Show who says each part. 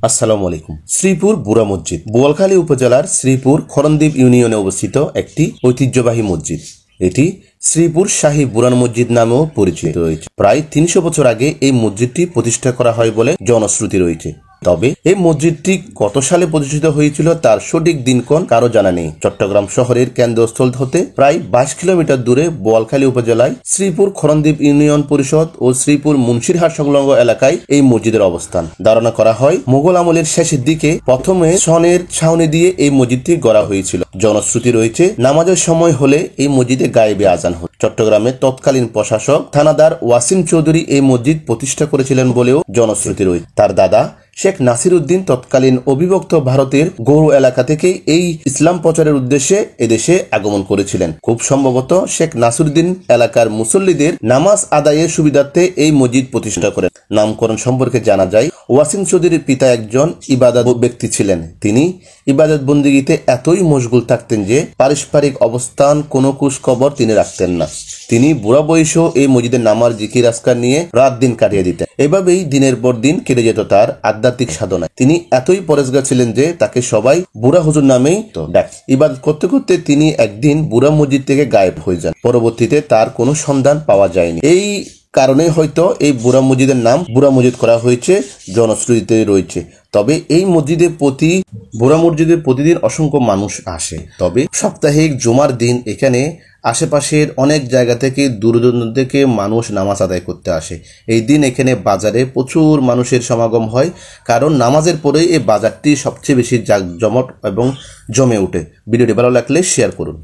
Speaker 1: আসসালামু আলাইকুম। শ্রীপুর বুড়া মসজিদ বোয়ালখালী উপজেলার শ্রীপুর খরণদ্বীপ ইউনিয়নে অবস্থিত একটি ঐতিহ্যবাহী মসজিদ। এটি শ্রীপুর শাহী বুড়ান মসজিদ নামেও পরিচিত রয়েছে। প্রায় ৩০০ বছর আগে এই মসজিদটি প্রতিষ্ঠা করা হয় বলে জনশ্রুতি রয়েছে। তবে এই মসজিদটি কত সালে প্রতিষ্ঠিত হয়েছিল তার সঠিক দিনক্ষণ কারো জানা নেই। চট্টগ্রাম শহরের কেন্দ্রস্থল হতে প্রায় ২২ কিলোমিটার দূরে বোয়ালখালী উপজেলায় শ্রীপুর খরণদ্বীপ ইউনিয়ন পরিষদ ও শ্রীপুর মুন্সিরহাট সংলগ্ন এলাকায় এই মসজিদের অবস্থান। ধারণা করা হয় মুঘল আমলের শেষের দিকে প্রথমে সনের ছাউনি দিয়ে এই মসজিদটি গড়া হয়েছিল। জনশ্রুতি রয়েছে নামাজের সময় হলে এই মসজিদে গায়েবে আজান হতো। চট্টগ্রামের তৎকালীন প্রশাসক থানাদার ওয়াসিম চৌধুরী এই মসজিদ প্রতিষ্ঠা করেছিলেন বলেও জনশ্রুতি রয়েছে। তার দাদা শেখ নাসির উদ্দিন তৎকালীন অবিভক্ত ভারতের গৌড় এলাকা থেকে এই ইসলাম প্রচারের উদ্দেশ্যে এদেশে আগমন করেছিলেন। খুব সম্ভবত শেখ নাসিরউদ্দিন এলাকার মুসল্লিদের নামাজ আদায়ের সুবিধার্থে এই মসজিদ প্রতিষ্ঠা করেন। নামকরণ সম্পর্কে জানা যায় ওয়াসিম চৌধুরীর পিতা একজন ইবাদত ব্যক্তি ছিলেন। তিনি ইবাদত বন্দিগিতে এতই মশগুল থাকতেন যে পারস্পরিক অবস্থান কোনো খোঁজ খবর তিনি রাখতেন না। তিনি বুড়া বয়সেও এই মসজিদের নামার জিকির আজকার নিয়ে রাত দিন কাটিয়ে দিতেন। এভাবেই দিনের পর দিন কেটে যেত তার আধ্যাত্মিক সাধনায়। তিনি এতই পরেশগার ছিলেন যে তাকে সবাই বুড়া হুজুর নামেই ডাক। ইবাদত করতে করতে তিনি একদিন বুড়া মসজিদ থেকে গায়েব হয়ে যান। পরবর্তীতে তার কোনো সন্ধান পাওয়া যায়নি। এই কারণে হয়তো এই বুড়া মসজিদের নাম বুড়া মসজিদ করা হয়েছে, জনশ্রুতিতে রয়েছে। তবে এই বুড়া মসজিদে প্রতিদিন অসংখ্য মানুষ আসে। তবে সাপ্তাহিক জুমার দিন এখানে আশেপাশের অনেক জায়গা থেকে দূরদূরান্ত থেকে মানুষ নামাজ আদায় করতে আসে। এই দিন এখানে বাজারে প্রচুর মানুষের সমাগম হয়, কারণ নামাজের পরে এই বাজারটি সবচেয়ে বেশি জাঁকজমট এবং জমে ওঠে। ভিডিওটি ভালো লাগলে শেয়ার করুন।